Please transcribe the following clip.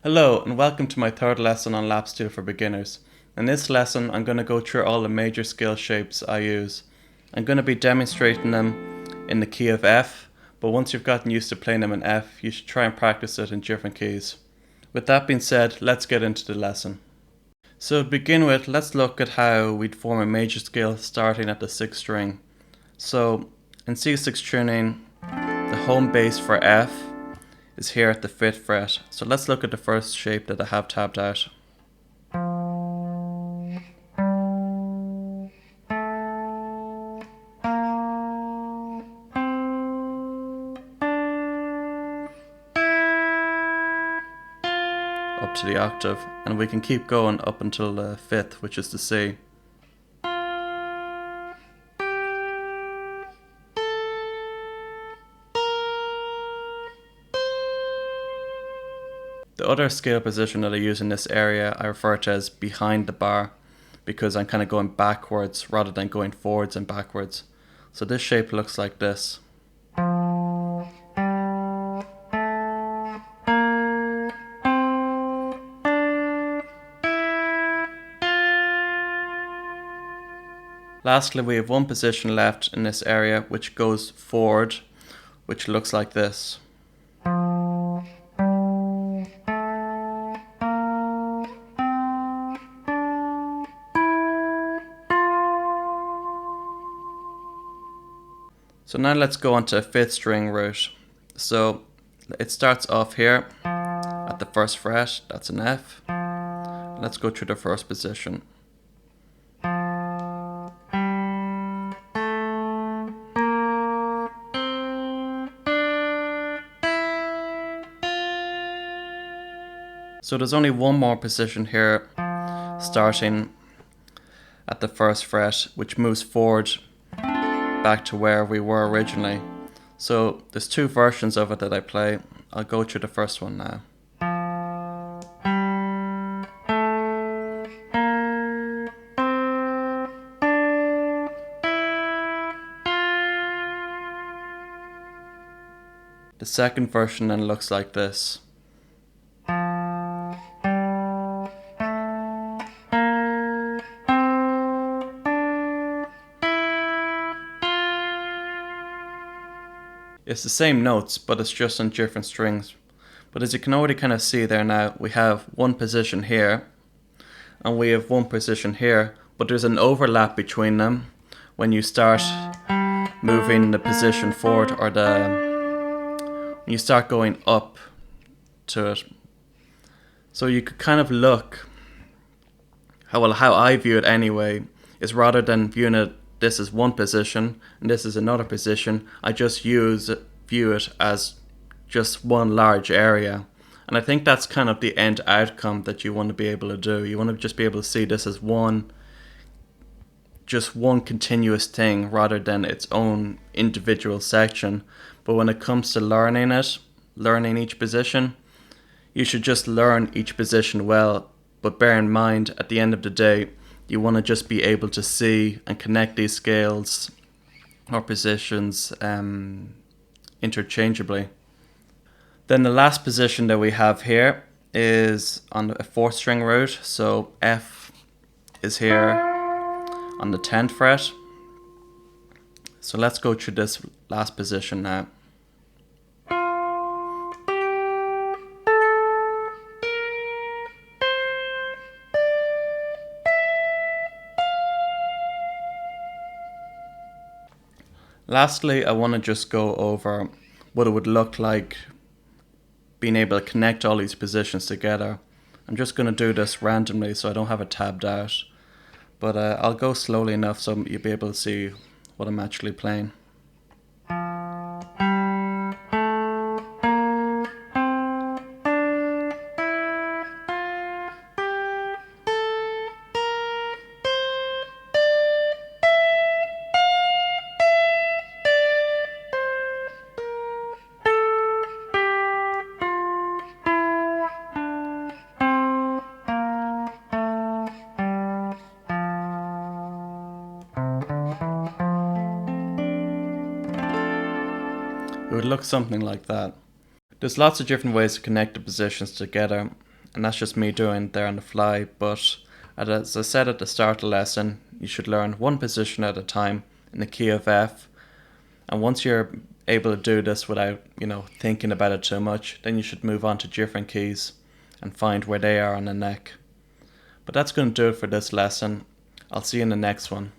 Hello and welcome to my third lesson on Lapsteel for beginners. In this lesson I'm going to go through all the major scale shapes I use. I'm going to be demonstrating them in the key of F, but once you've gotten used to playing them in F, you should try and practice it in different keys. With that being said, let's get into the lesson. So to begin with, let's look at how we'd form a major scale starting at the 6th string. So in C6 tuning, the home base for F is here at the 5th fret. So let's look at the first shape that I have tabbed out. Up to the octave, and we can keep going up until the 5th, which is the C. The other scale position that I use in this area I refer to as behind the bar, because I'm kind of going backwards rather than going forwards and backwards. So this shape looks like this. Lastly, we have one position left in this area which goes forward, which looks like this. So now let's go on to a 5th string root. So it starts off here at the 1st fret, that's an F. Let's go through the first position. So there's only one more position here, starting at the 1st fret, which moves forward back to where we were originally. So there's two versions of it that I play. I'll go through the first one now. The second version then looks like this. It's the same notes, but it's just on different strings. But as you can already kind of see there now, we have one position here, and we have one position here, but there's an overlap between them when you start moving the position forward, or when you start going up to it. So you could kind of look, how I view it anyway, is rather than viewing it this is one position and this is another position, I just view it as just one large area. And I think that's kind of the end outcome that you want to be able to do. You want to just be able to see this as just one continuous thing rather than its own individual section. But when it comes to learning each position, you should just learn each position well, but bear in mind at the end of the day, you want to just be able to see and connect these scales or positions interchangeably. Then the last position that we have here is on a 4th string root. So F is here on the 10th fret. So let's go through this last position now. Lastly, I want to just go over what it would look like being able to connect all these positions together. I'm just going to do this randomly so I don't have it tabbed out, but I'll go slowly enough so you'll be able to see what I'm actually playing. It would look something like that. There's lots of different ways to connect the positions together. and that's just me doing it there on the fly. But as I said at the start of the lesson, you should learn one position at a time in the key of F. And once you're able to do this without, thinking about it too much, then you should move on to different keys and find where they are on the neck. But that's going to do it for this lesson. I'll see you in the next one.